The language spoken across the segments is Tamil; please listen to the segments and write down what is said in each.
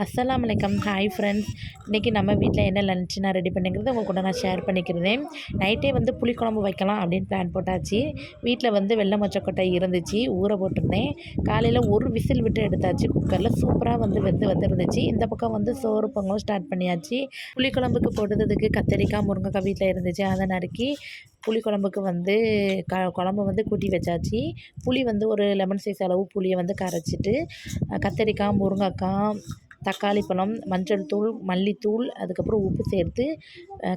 அஸ்ஸலாமு அலைக்கும். Hi friends. இன்றைக்கி நம்ம வீட்டில் என்ன லன்ச் நான் ரெடி பண்ணிக்கிறது உங்கள் கூட நான் ஷேர் பண்ணிக்கிறேன். நைட்டே வந்து புளிக்குழம்பு வைக்கலாம் அப்படின்னு பிளான் போட்டாச்சு. வீட்டில் வந்து வெள்ளை மொச்சக்கொட்டை இருந்துச்சு, ஊற போட்டிருந்தேன். காலையில் ஒரு விசில் விட்டு எடுத்தாச்சு குக்கரில். சூப்பராக வந்து வந்துருந்துச்சு. இந்த பக்கம் வந்து சோறு பொங்கலும் ஸ்டார்ட் பண்ணியாச்சு. புளிக்குழம்புக்கு போடுறதுக்கு கத்திரிக்காய், முருங்கைக்காய் வீட்டில் இருந்துச்சு. அதை நறுக்கி புளிக்குழம்புக்கு வந்து குழம்பு வந்து கூட்டி வச்சாச்சு. புளி வந்து ஒரு லெமன் சைஸ் அளவு புளியை வந்து கரைச்சிட்டு கத்திரிக்காய், முருங்கைக்காய், தக்காளி பழம், மஞ்சள் தூள், மல்லித்தூள், அதுக்கப்புறம் உப்பு சேர்த்து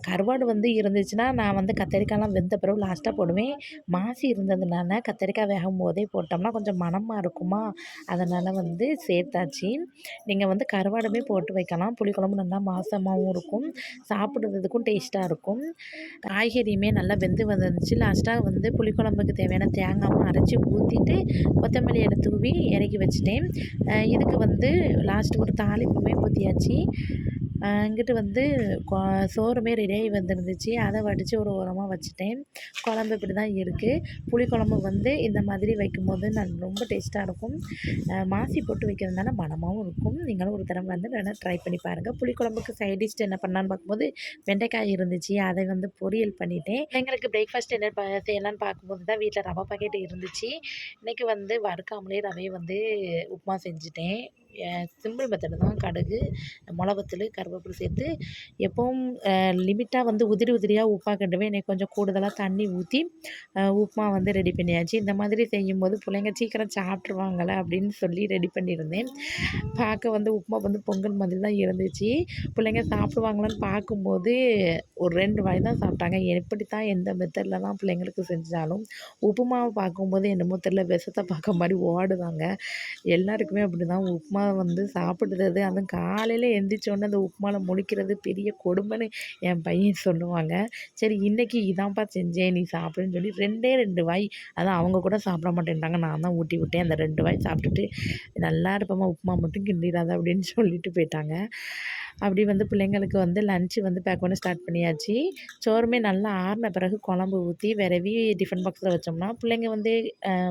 கருவாடு வந்து இருந்துச்சுன்னா நான் வந்து கத்திரிக்காய்லாம் வெந்த பிறகு லாஸ்ட்டாக போடுவேன். மாசி இருந்ததுனால கத்திரிக்காய் வேகும் போதே போட்டோம்னா கொஞ்சம் மணமாக இருக்குமா, அதனால் வந்து சேர்த்தாச்சு. நீங்கள் வந்து கருவாடுமே போட்டு வைக்கலாம். புளிக்குழம்பு நல்லா வாசமாகவும் இருக்கும், சாப்பிட்றதுக்கும் டேஸ்ட்டாக இருக்கும். காய்கறியுமே நல்லா வெந்து வந்துருந்துச்சு. லாஸ்ட்டாக வந்து புளிக்குழம்புக்கு தேவையான தேங்காயும் அரைச்சி ஊற்றிட்டு கொத்தமல்லி எடுத்து தூவி இறக்கி வச்சுட்டேன். இதுக்கு வந்து லாஸ்ட்டு ஒரு தாளிப்புமே ஊற்றியாச்சு. இங்கிட்டு வந்து சோறுமே ரெடியாகி வந்துருந்துச்சு. அதை வடித்து ஒரு ஓரமாக வச்சுட்டேன். குழம்பு இப்படி தான் இருக்குது. புளிக்குழம்பு வந்து இந்த மாதிரி வைக்கும்போது ரொம்ப டேஸ்ட்டாக இருக்கும். மாசி போட்டு வைக்கிறதுனால மணமாகவும் இருக்கும். நீங்களும் ஒரு தடவை வந்து வேணால் ட்ரை பண்ணி பாருங்கள். புளிக்குழம்புக்கு சைட் டிஷ் என்ன பண்ணலான்னு பார்க்கும்போது வெண்டைக்காய் இருந்துச்சு, அதை வந்து பொரியல் பண்ணிட்டேன். எங்களுக்கு பிரேக்ஃபாஸ்ட் என்ன செய்யலான்னு பார்க்கும்போது தான் வீட்டில் ரவை பாக்கெட் இருந்துச்சு. இன்றைக்கி வந்து வறுக்காமலே ரவையை வந்து உப்புமா செஞ்சுட்டேன். சிம்பிள் மெத்தடு தான். கடுகு, மிளகுத்தூள், கருவேப்பிலை சேர்த்து எப்பவும் லிமிட்டாக வந்து உதிரி உதிரியாக உப்புமா கிண்டுவேன். இன்றைக்கி கொஞ்சம் கூடுதலாக தண்ணி ஊற்றி உப்புமா வந்து ரெடி பண்ணியாச்சு. இந்த மாதிரி செய்யும்போது பிள்ளைங்க சீக்கிரம் சாப்பிட்ருவாங்களே அப்படின்னு சொல்லி ரெடி பண்ணியிருந்தேன். பார்க்க வந்து உப்புமா வந்து பொங்கல் மாதிரி தான் இருந்துச்சு. பிள்ளைங்க சாப்பிடுவாங்களான்னு பார்க்கும்போது ஒரு 2 வாய் தான் சாப்பிட்டாங்க. எப்படி தான் எந்த மெத்தடில் தான் பிள்ளைங்களுக்கு செஞ்சாலும் உப்புமாவை பார்க்கும்போது என்னமோ தெரியல, விஷத்தை பார்க்க மாதிரி ஓடுவாங்க. எல்லாருக்குமே அப்படி தான். உப்புமா வந்து சாப்பிடுறது, அதுவும் காலையில் எந்திரிச்சோடனே அந்த உப்புமாவில் முழிக்கிறது பெரிய கொடுமைன்னு என் பையன் சொல்லுவாங்க. சரி இன்றைக்கி இதான்ப்பா செஞ்சேன், நீ சாப்பிடுன்னு சொல்லி 2 வாய், அதான் அவங்க கூட சாப்பிட மாட்டேன்ட்டாங்க. நான் தான் ஊட்டி விட்டேன். அந்த 2 வாய் சாப்பிட்டுட்டு நல்லா இருப்போமா, உப்புமா மட்டும் கிண்டிடாத அப்படின்னு சொல்லிட்டு போயிட்டாங்க. அப்படி வந்து பிள்ளைங்களுக்கு வந்து லன்ச்சு வந்து பேக் பண்ண ஸ்டார்ட் பண்ணியாச்சு. சோறுமே நல்லா ஆறின பிறகு குழம்பு ஊற்றி விரவி டிஃபன் பாக்ஸில் வச்சோம்னா பிள்ளைங்க வந்து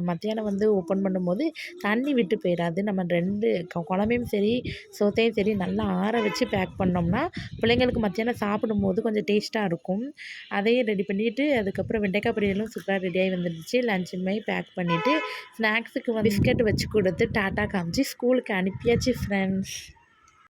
மத்தியானம் வந்து ஓப்பன் பண்ணும்போது தண்ணி விட்டு போயிடாது. நம்ம 2 குழம்பையும் சரி சோத்தையும் சரி நல்லா ஆற வச்சு பேக் பண்ணோம்னா பிள்ளைங்களுக்கு மத்தியானம் சாப்பிடும்போது கொஞ்சம் டேஸ்ட்டாக இருக்கும். அதையும் ரெடி பண்ணிவிட்டு அதுக்கப்புறம் வெண்டைக்காய் பொரியலும் சூப்பராக ரெடியாகி வந்துடுச்சு. லன்ச்சுமே பேக் பண்ணிவிட்டு ஸ்நாக்ஸுக்கு பிஸ்கெட் வச்சு கொடுத்து டாட்டா காமிச்சு ஸ்கூலுக்கு அனுப்பியாச்சு ஃப்ரெண்ட்ஸ்.